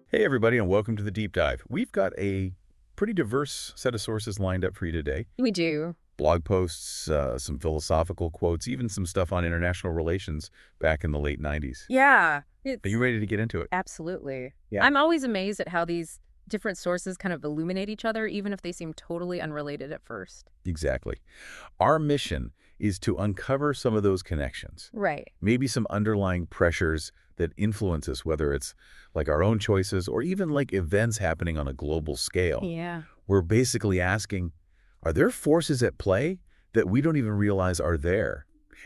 Hey, everybody, and welcome to the Deep Dive. We've got a pretty diverse set of sources lined up for you today. We do. Blog posts, some philosophical quotes, even some stuff on international relations back in the late 90s. Yeah. Are you ready to get into it? Absolutely. Yeah. I'm always amazed at how these different sources kind of illuminate each other, even if they seem totally unrelated at first. Exactly. Our mission is to uncover some of those connections, Right. maybe some underlying pressures that influence us, whether it's like our own choices or even like events happening on a global scale. Yeah. We're basically asking, are there forces at play that we don't even realize are there?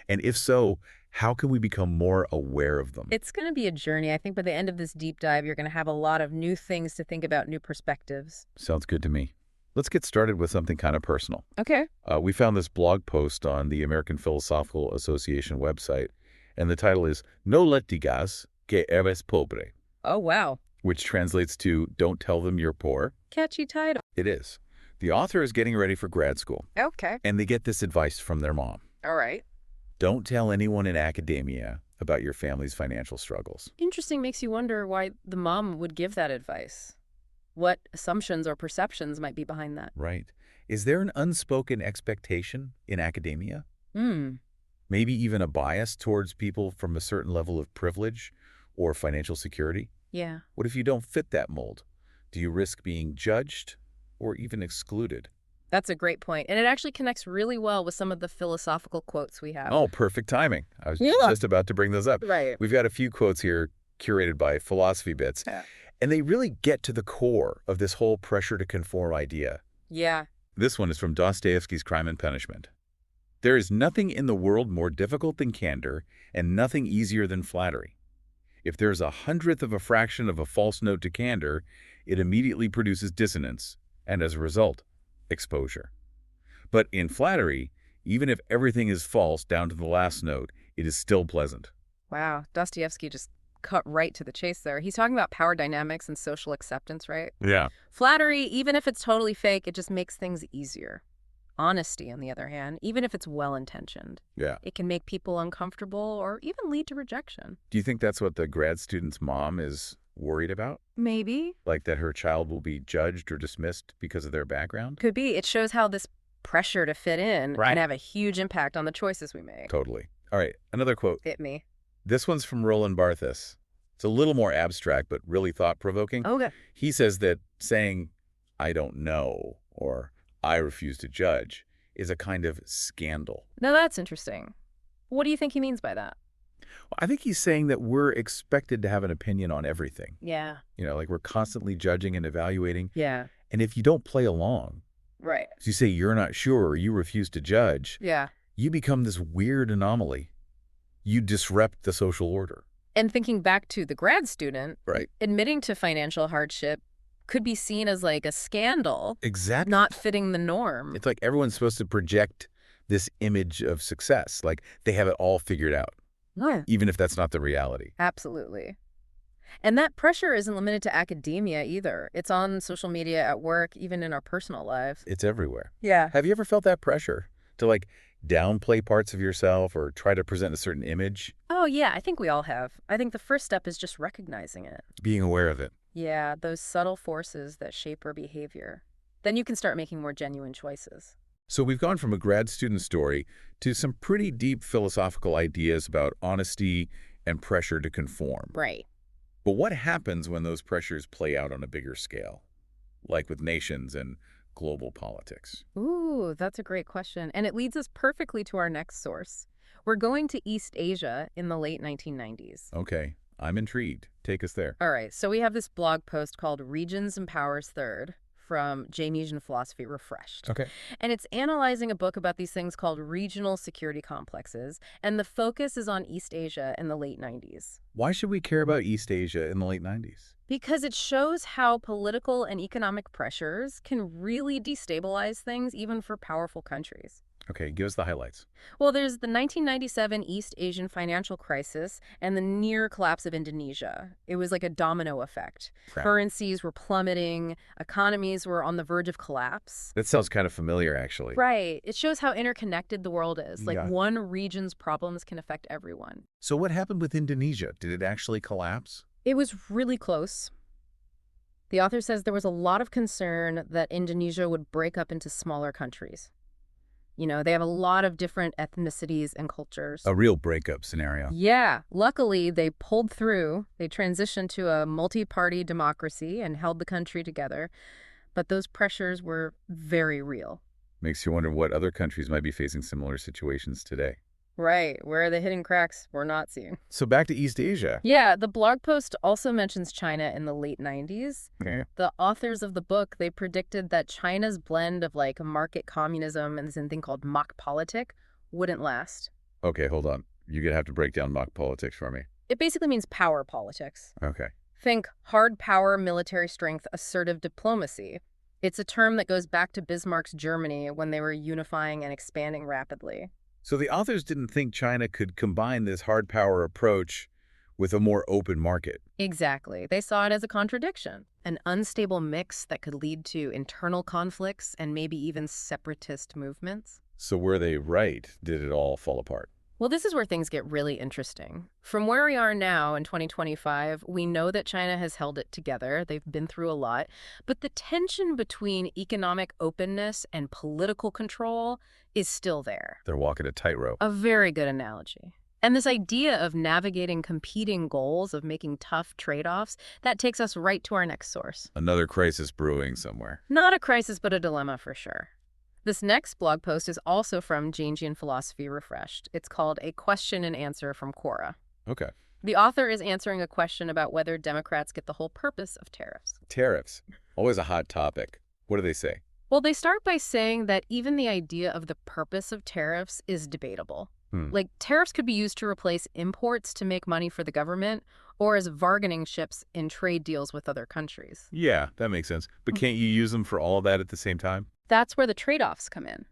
And if so, how can we become more aware of them? It's going to be a journey. I think by the end of this deep dive, you're going to have a lot of new things to think about, new perspectives. Sounds good to me. Let's get started with something kind of personal. Okay. We found this blog post on the American Philosophical Association website, and the title is No le digas que eres pobre, Oh, wow. which translates to Don't tell them you're poor. Catchy title. It is. The author is getting ready for grad school, Okay. and they get this advice from their mom. All right. Don't tell anyone in academia about your family's financial struggles. Interesting. Makes you wonder why the mom would give that advice. What assumptions or perceptions might be behind that? Right. Is there an unspoken expectation in academia? Hmm. Maybe even a bias towards people from a certain level of privilege or financial security? Yeah. What if you don't fit that mold? Do you risk being judged or even excluded? That's a great point. And it actually connects really well with some of the philosophical quotes we have. Oh, perfect timing. I was Yeah. just about to bring those up. Right. We've got a few quotes here curated by Philosophy Bits, Yeah. and they really get to the core of this whole pressure to conform idea. Yeah. This one is from Dostoevsky's Crime and Punishment. There is nothing in the world more difficult than candor, and nothing easier than flattery. If there's 1/100th of a fraction of a false note to candor, it immediately produces dissonance, and as a result, exposure. But in flattery, even if everything is false down to the last note, it is still pleasant. Wow. Dostoevsky just cut right to the chase there. He's talking about power dynamics and social acceptance, right? Yeah. Flattery, even if it's totally fake, it just makes things easier. Honesty, on the other hand, even if it's well-intentioned, Yeah. it can make people uncomfortable or even lead to rejection. Do you think that's what the grad student's mom is worried about? Maybe. Like that her child will be judged or dismissed because of their background? Could be. It shows how this pressure to fit in Right. can have a huge impact on the choices we make. Totally. All right, another quote. Hit me. This one's from Roland Barthes. It's a little more abstract, but really thought-provoking. Okay. He says that saying, I don't know, or I refuse to judge, is a kind of scandal. Now that's interesting. What do you think he means by that? Well, I think he's saying that we're expected to have an opinion on everything. Yeah. Like we're constantly judging and evaluating. Yeah. And if you don't play along, Right. if you say you're not sure or you refuse to judge, Yeah. you become this weird anomaly. You disrupt the social order. And thinking back to the grad student, Right. admitting to financial hardship could be seen as like a scandal, Exactly. not fitting the norm. It's like everyone's supposed to project this image of success, like they have it all figured out, Yeah. even if that's not the reality. Absolutely. And that pressure isn't limited to academia either. It's on social media, at work, even in our personal lives. It's everywhere. Yeah. Have you ever felt that pressure to like downplay parts of yourself or try to present a certain image? Oh, yeah, I think we all have. I think the first step is just recognizing it. Being aware of it. Yeah, those subtle forces that shape our behavior. Then you can start making more genuine choices. So we've gone from a grad student story to some pretty deep philosophical ideas about honesty and pressure to conform. Right. But what happens when those pressures play out on a bigger scale, like with nations and global politics? Ooh, that's a great question. And it leads us perfectly to our next source. We're going to East Asia in the late 1990s. Okay, I'm intrigued. Take us there. All right, so we have this blog post called Regions and Powers Third from Jamesian Philosophy Refreshed. Okay. And it's analyzing a book about these things called regional security complexes, and the focus is on East Asia in the late 90s. Why should we care about East Asia in the late 90s? Because it shows how political and economic pressures can really destabilize things even for powerful countries. Okay, give us the highlights. Well, there's the 1997 East Asian financial crisis and the near collapse of Indonesia. It was like a domino effect. Crap. Currencies were plummeting, economies were on the verge of collapse. That sounds kind of familiar, actually. Right. It shows how interconnected the world is. Like Yeah. one region's problems can affect everyone. So what happened with Indonesia? Did it actually collapse? It was really close. The author says there was a lot of concern that Indonesia would break up into smaller countries. They have a lot of different ethnicities and cultures. A real breakup scenario. Yeah, luckily they pulled through. They transitioned to a multi-party democracy and held the country together. But those pressures were very real. Makes you wonder what other countries might be facing similar situations today. Right, where are the hidden cracks we're not seeing? So back to East Asia. Yeah, the blog post also mentions China in the late 90s. Okay. The authors of the book, they predicted that China's blend of market communism and this thing called mock politic wouldn't last. Okay, hold on. You're going to have to break down mock politics for me. It basically means power politics. Okay. Think hard power, military strength, assertive diplomacy. It's a term that goes back to Bismarck's Germany when they were unifying and expanding rapidly. So the authors didn't think China could combine this hard power approach with a more open market. Exactly. They saw it as a contradiction, an unstable mix that could lead to internal conflicts and maybe even separatist movements. So were they right? Did it all fall apart? Well, this is where things get really interesting. From where we are now in 2025, we know that China has held it together. They've been through a lot. But the tension between economic openness and political control is still there. They're walking a tightrope. A very good analogy. And this idea of navigating competing goals, of making tough trade-offs, that takes us right to our next source. Another crisis brewing somewhere. Not a crisis, but a dilemma for sure. This next blog post is also from Jangian Philosophy Refreshed. It's called A Question and Answer from Quora. Okay. The author is answering a question about whether Democrats get the whole purpose of tariffs. Tariffs. Always a hot topic. What do they say? Well, they start by saying that even the idea of the purpose of tariffs is debatable. Tariffs could be used to replace imports to make money for the government or as bargaining chips in trade deals with other countries. Yeah, that makes sense. But can't you use them for all of that at the same time? That's where the trade-offs come in.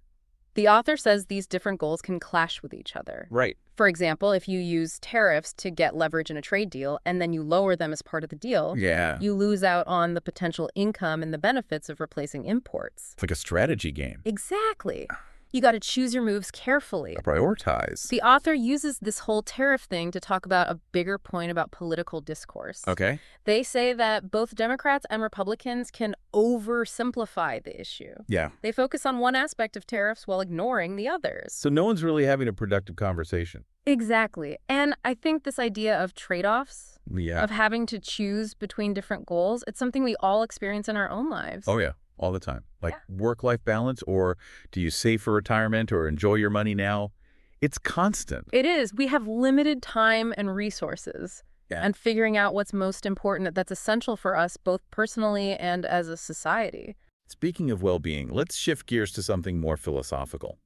The author says these different goals can clash with each other. Right. For example, if you use tariffs to get leverage in a trade deal and then you lower them as part of the deal, you lose out on the potential income and the benefits of replacing imports. It's like a strategy game. Exactly. You got to choose your moves carefully. Prioritize. The author uses this whole tariff thing to talk about a bigger point about political discourse. Okay. They say that both Democrats and Republicans can oversimplify the issue. Yeah. They focus on one aspect of tariffs while ignoring the others. So no one's really having a productive conversation. Exactly. And I think this idea of trade-offs, of having to choose between different goals, it's something we all experience in our own lives. Oh, yeah. All the time. Work-life balance, or do you save for retirement or enjoy your money now? It's constant. It is. We have limited time and resources. Yeah. And figuring out what's most important, that's essential for us both personally and as a society. Speaking of well-being, let's shift gears to something more philosophical.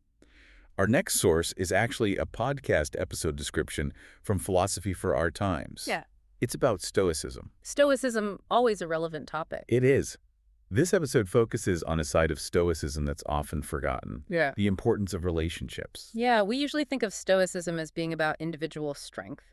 Our next source is actually a podcast episode description from Philosophy for Our Times. Yeah. It's about Stoicism. Stoicism, always a relevant topic. It is. This episode focuses on a side of Stoicism that's often forgotten. Yeah. The importance of relationships. Yeah, we usually think of Stoicism as being about individual strength,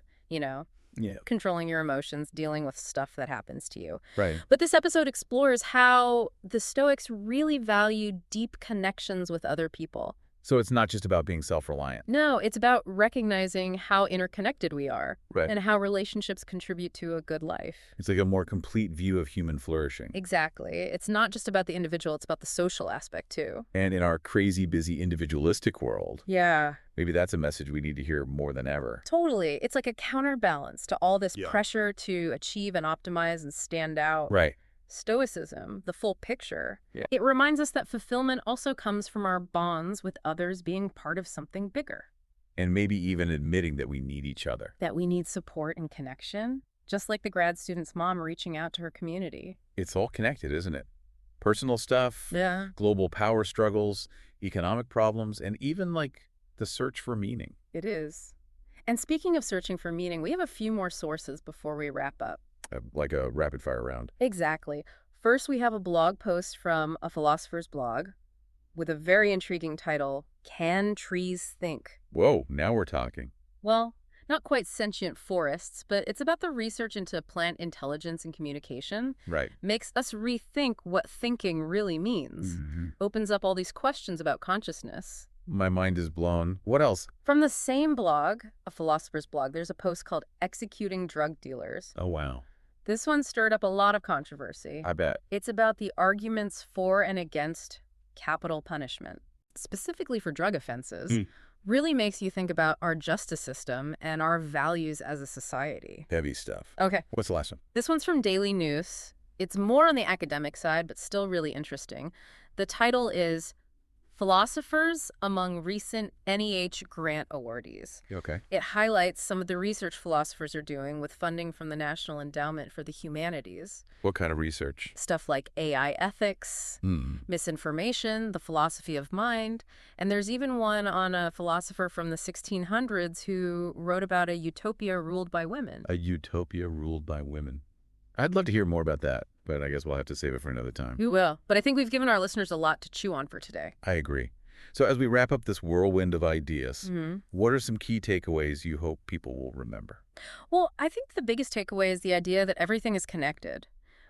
controlling your emotions, dealing with stuff that happens to you. Right. But this episode explores how the Stoics really value deep connections with other people. So it's not just about being self-reliant. No, it's about recognizing how interconnected we are. Right. And how relationships contribute to a good life. It's like a more complete view of human flourishing. Exactly. It's not just about the individual, it's about the social aspect too. And in our crazy, busy, individualistic world, maybe that's a message we need to hear more than ever. Totally. It's like a counterbalance to all this pressure to achieve and optimize and stand out. Right. Stoicism, the full picture, it reminds us that fulfillment also comes from our bonds with others being part of something bigger. And maybe even admitting that we need each other. That we need support and connection, just like the grad student's mom reaching out to her community. It's all connected, isn't it? Personal stuff, global power struggles, economic problems, and even the search for meaning. It is. And speaking of searching for meaning, we have a few more sources before we wrap up. Like a rapid-fire round. Exactly. First, we have a blog post from a philosopher's blog with a very intriguing title, Can Trees Think? Whoa, now we're talking. Well, not quite sentient forests, but it's about the research into plant intelligence and communication. Right. Makes us rethink what thinking really means. Opens up all these questions about consciousness. My mind is blown. What else? From the same blog, a philosopher's blog, there's a post called Executing Drug Dealers. Oh, wow. This one stirred up a lot of controversy. I bet. It's about the arguments for and against capital punishment, specifically for drug offenses. Really makes you think about our justice system and our values as a society. Heavy stuff. Okay. What's the last one? This one's from Daily News. It's more on the academic side, but still really interesting. The title is Philosophers Among Recent NEH Grant Awardees. Okay. It highlights some of the research philosophers are doing with funding from the National Endowment for the Humanities. What kind of research? Stuff like AI ethics, misinformation, the philosophy of mind, and there's even one on a philosopher from the 1600s who wrote about a utopia ruled by women. A utopia ruled by women. I'd love to hear more about that, but I guess we'll have to save it for another time. We will, but I think we've given our listeners a lot to chew on for today. I agree. So as we wrap up this whirlwind of ideas, what are some key takeaways you hope people will remember? Well, I think the biggest takeaway is the idea that everything is connected.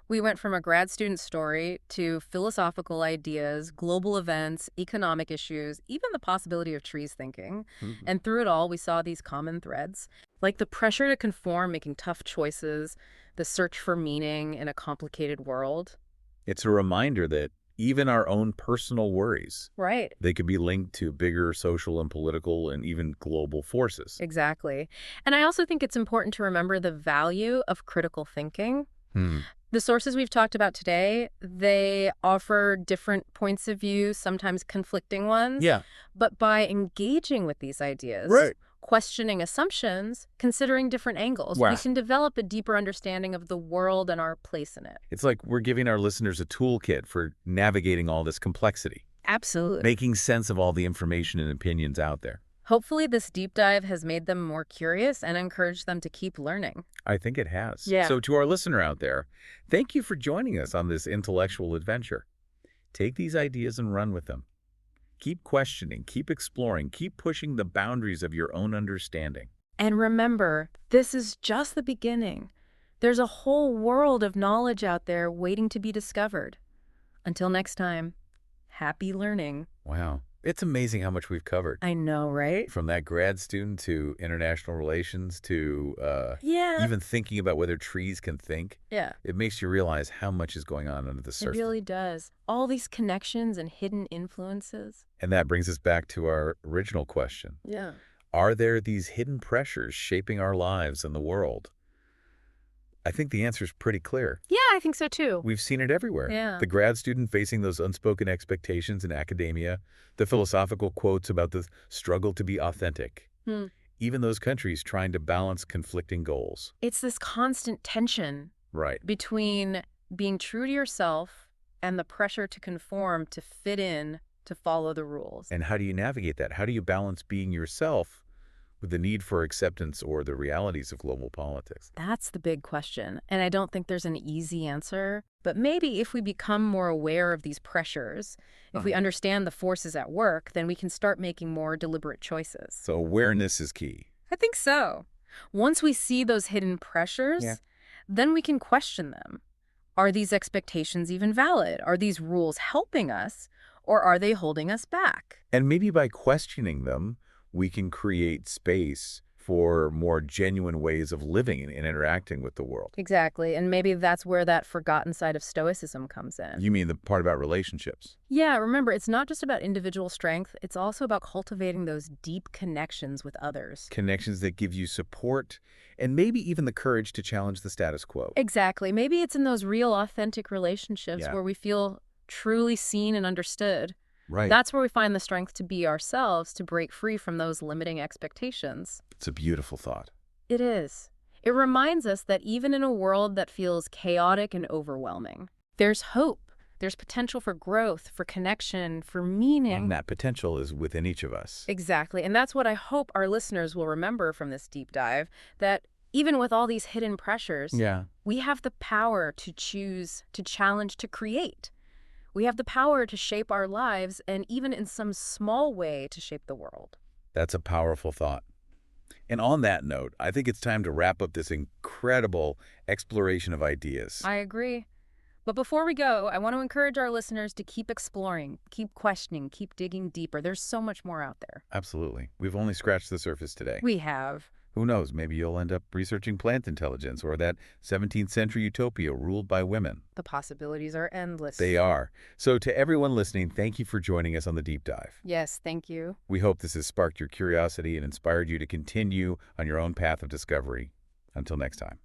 We went from a grad student story to philosophical ideas, global events, economic issues, even the possibility of trees thinking. And through it all, we saw these common threads, like the pressure to conform, making tough choices, the search for meaning in a complicated world. It's a reminder that even our own personal worries, Right. they could be linked to bigger social and political and even global forces. Exactly. And I also think it's important to remember the value of critical thinking. The sources we've talked about today, they offer different points of view, sometimes conflicting ones. Yeah. But by engaging with these ideas, Right. questioning assumptions, considering different angles, Wow. we can develop a deeper understanding of the world and our place in it. It's like we're giving our listeners a toolkit for navigating all this complexity, Absolutely. making sense of all the information and opinions out there. Hopefully this deep dive has made them more curious and encouraged them to keep learning. I think it has. Yeah. So to our listener out there, thank you for joining us on this intellectual adventure. Take these ideas and run with them. Keep questioning, keep exploring, keep pushing the boundaries of your own understanding. And remember, this is just the beginning. There's a whole world of knowledge out there waiting to be discovered. Until next time, happy learning. Wow. It's amazing how much we've covered. I know, right? From that grad student to international relations to Yeah. even thinking about whether trees can think. Yeah. It makes you realize how much is going on under the It surface. really does. All these connections and hidden influences. And that brings us back to our original question. Yeah. Are there these hidden pressures shaping our lives and the world? I think the answer is pretty clear. Yeah, I think so too. We've seen it everywhere. Yeah. The grad student facing those unspoken expectations in academia, the philosophical quotes about the struggle to be authentic, even those countries trying to balance conflicting goals. It's this constant tension Right. between being true to yourself and the pressure to conform, to fit in, to follow the rules. And how do you navigate that? How do you balance being yourself with the need for acceptance or the realities of global politics? That's the big question. And I don't think there's an easy answer. But maybe if we become more aware of these pressures, if we understand the forces at work, then we can start making more deliberate choices. So awareness is key. I think so. Once we see those hidden pressures, then we can question them. Are these expectations even valid? Are these rules helping us, or are they holding us back? And maybe by questioning them, we can create space for more genuine ways of living and interacting with the world. Exactly. And maybe that's where that forgotten side of Stoicism comes in. You mean the part about relationships? Yeah, remember, it's not just about individual strength. It's also about cultivating those deep connections with others. Connections that give you support and maybe even the courage to challenge the status quo. Exactly. Maybe it's in those real, authentic relationships Yeah. where we feel truly seen and understood. Right. That's where we find the strength to be ourselves, to break free from those limiting expectations. It's a beautiful thought. It is. It reminds us that even in a world that feels chaotic and overwhelming, there's hope. There's potential for growth, for connection, for meaning. And that potential is within each of us. Exactly. And that's what I hope our listeners will remember from this deep dive, that even with all these hidden pressures, we have the power to choose, to challenge, to create. We have the power to shape our lives and even in some small way to shape the world. That's a powerful thought. And on that note, I think it's time to wrap up this incredible exploration of ideas. I agree. But before we go, I want to encourage our listeners to keep exploring, keep questioning, keep digging deeper. There's so much more out there. Absolutely. We've only scratched the surface today. We have. Who knows, maybe you'll end up researching plant intelligence or that 17th century utopia ruled by women. The possibilities are endless. They are. So to everyone listening, thank you for joining us on the deep dive. Yes, thank you. We hope this has sparked your curiosity and inspired you to continue on your own path of discovery. Until next time.